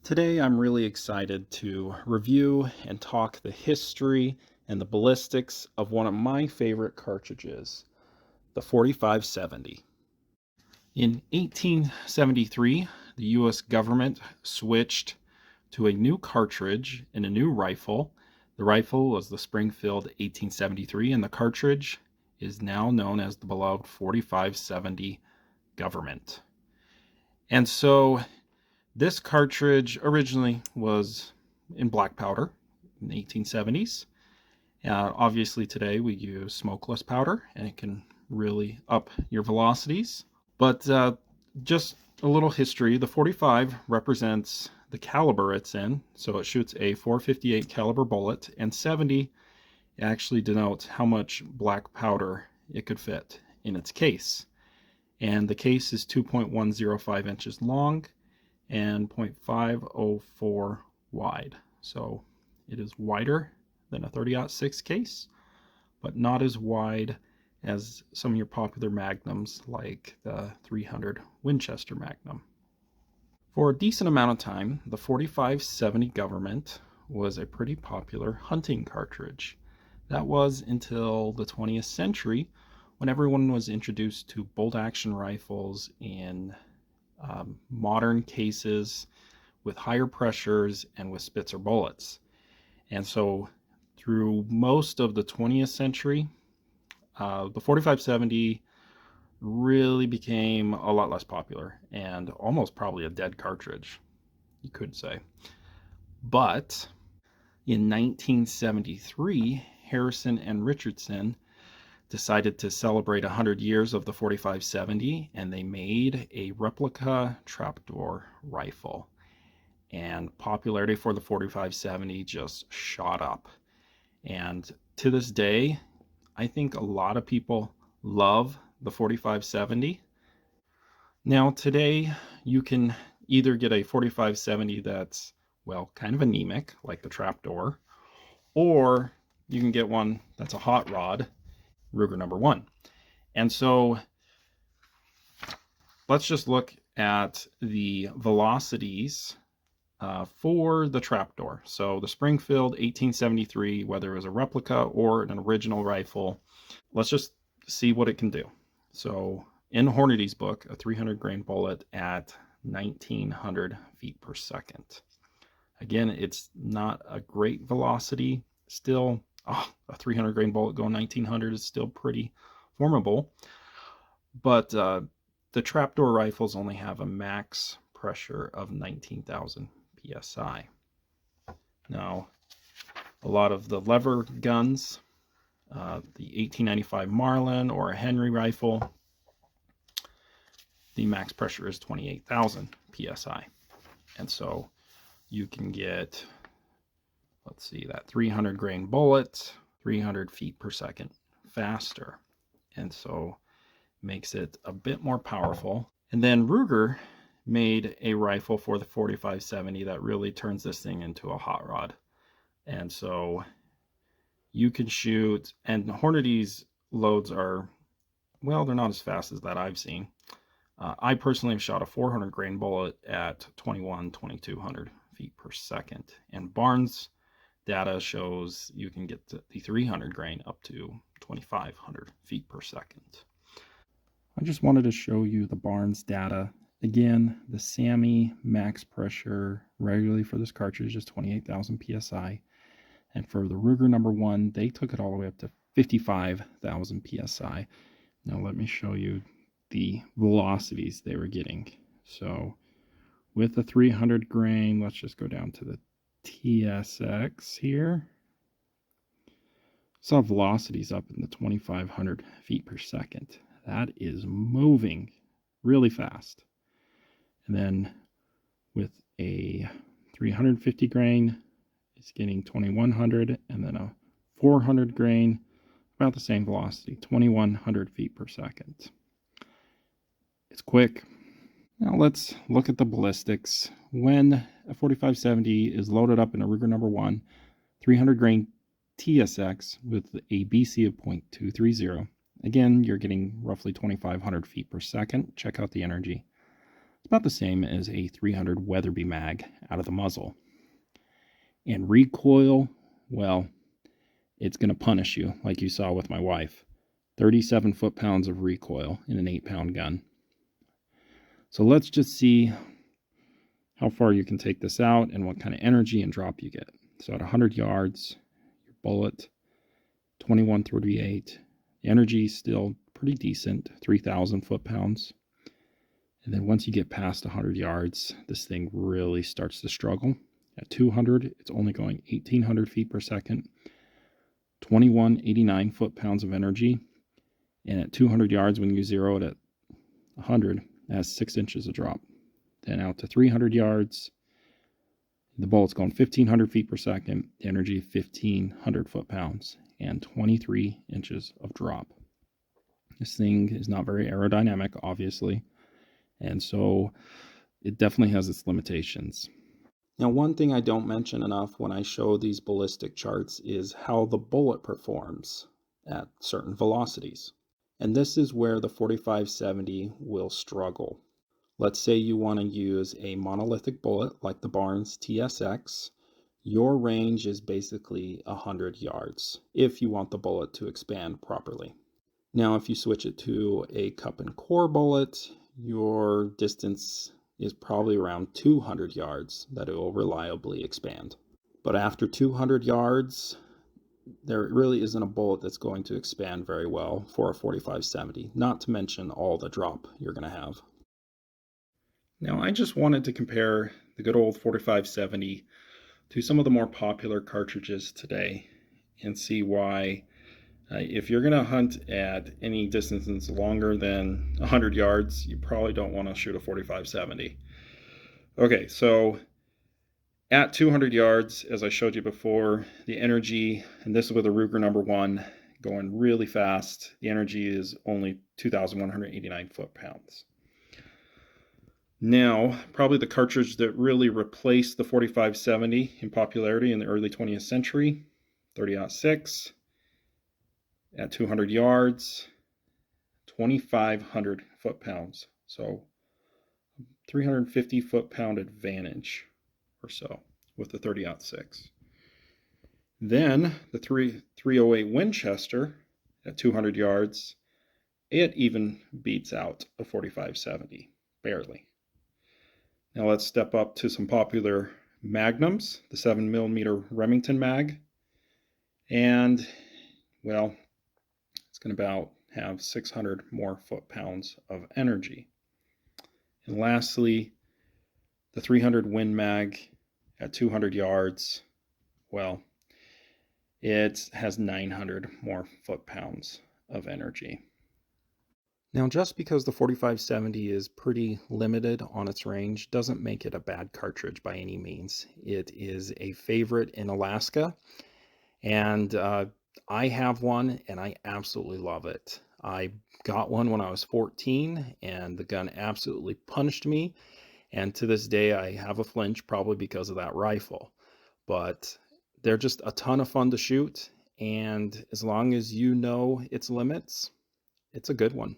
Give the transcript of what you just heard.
Today I'm really excited to review and talk the history and the ballistics of one of my favorite cartridges, the 4570. In 1873, the US government switched to a new cartridge in a new rifle. The rifle was the Springfield 1873, and the cartridge is now known as the beloved 4570 Government. And so this cartridge originally was in black powder in the 1870s. Obviously today we use smokeless powder and it can really up your velocities. But just a little history, the 45 represents the caliber it's in. So it shoots a .458 caliber bullet, and 70 actually denotes how much black powder it could fit in its case. And the case is 2.105 inches long and 0.504 wide. So it is wider than a 30-06 case, but not as wide as some of your popular magnums like the 300 Winchester Magnum. For a decent amount of time, the 4570 Government was a pretty popular hunting cartridge. That was until the 20th century, when everyone was introduced to bolt-action rifles in modern cases with higher pressures and with Spitzer bullets. And so through most of the 20th century, the 4570 really became a lot less popular and almost probably a dead cartridge, you could say. But in 1973, Harrison and Richardson decided to celebrate 100 years of the 4570, and they made a replica trapdoor rifle. And popularity for the 4570 just shot up. And to this day, I think a lot of people love the 4570. Now today, you can either get a 4570 that's, well, kind of anemic, like the trapdoor, or you can get one that's a hot rod, Ruger number 1. And so let's just look at the velocities for the trapdoor. So the Springfield 1873, whether it was a replica or an original rifle, let's just see what it can do. So in Hornady's book, a 300 grain bullet at 1900 feet per second. Again, it's not a great velocity still. A 300 grain bullet going 1900 is still pretty formidable, but the trapdoor rifles only have a max pressure of 19,000 psi. Now, a lot of the lever guns, the 1895 Marlin or a Henry rifle, the max pressure is 28,000 psi, and so you can get, let's see, that 300 grain bullet 300 feet per second faster, and so makes it a bit more powerful. And then Ruger made a rifle for the 4570 that really turns this thing into a hot rod. And so you can shoot, and Hornady's loads are, well, they're not as fast as that I've seen. I personally have shot a 400 grain bullet at 2200 feet per second, and Barnes data shows you can get the 300 grain up to 2500 feet per second. I just wanted to show you the Barnes data. Again, the SAMI max pressure regularly for this cartridge is 28,000 psi, and for the Ruger number 1, they took it all the way up to 55,000 psi. Now let me show you the velocities they were getting. So with the 300 grain, let's just go down to the TSX here. Saw velocities up in the 2500 feet per second. That is moving really fast. And then with a 350 grain, it's getting 2100, and then a 400 grain, about the same velocity, 2100 feet per second. It's quick. Now let's look at the ballistics. When a 4570 is loaded up in a Ruger number 1, 300 grain TSX with a BC of 0.230. Again, you're getting roughly 2500 feet per second. Check out the energy. It's about the same as a 300 Weatherby mag out of the muzzle. And recoil, well, it's going to punish you, like you saw with my wife. 37 foot-pounds of recoil in an 8-pound gun. So let's just see how far you can take this out and what kind of energy and drop you get. So at 100 yards, your bullet, 2138. The energy is still pretty decent, 3,000 foot-pounds. And then once you get past 100 yards, this thing really starts to struggle. At 200, it's only going 1,800 feet per second, 2189 foot-pounds of energy. And at 200 yards, when you zero it at 100, it has 6 inches of drop. Then out to 300 yards, the bullet's going 1,500 feet per second, energy 1,500 foot-pounds, and 23 inches of drop. This thing is not very aerodynamic, obviously, and so it definitely has its limitations. Now, one thing I don't mention enough when I show these ballistic charts is how the bullet performs at certain velocities. And this is where the 4570 will struggle. Let's say you want to use a monolithic bullet like the Barnes TSX. Your range is basically 100 yards if you want the bullet to expand properly. Now, if you switch it to a cup and core bullet, your distance is probably around 200 yards that it will reliably expand. But after 200 yards, there really isn't a bullet that's going to expand very well for a 4570, not to mention all the drop you're going to have. Now, I just wanted to compare the good old 4570 to some of the more popular cartridges today and see why, if you're going to hunt at any distances longer than 100 yards, you probably don't want to shoot a 4570. Okay, so at 200 yards, as I showed you before, the energy, and this is with a Ruger number 1, going really fast, the energy is only 2,189 foot-pounds. Now, probably the cartridge that really replaced the 4570 in popularity in the early 20th century, 30-06, at 200 yards, 2,500 foot-pounds. So 350 foot-pound advantage or so with the 30-06. Then the 308 Winchester at 200 yards, it even beats out a 4570, barely. Now let's step up to some popular magnums, the 7mm Remington mag, and well, it's going to about have 600 more foot-pounds of energy. And lastly, the 300 Win mag at 200 yards, well, it has 900 more foot-pounds of energy. Now, just because the 4570 is pretty limited on its range doesn't make it a bad cartridge by any means. It is a favorite in Alaska, and I have one and I absolutely love it. I got one when I was 14 and the gun absolutely punched me, and to this day I have a flinch, probably because of that rifle. But they're just a ton of fun to shoot, and as long as you know its limits, it's a good one.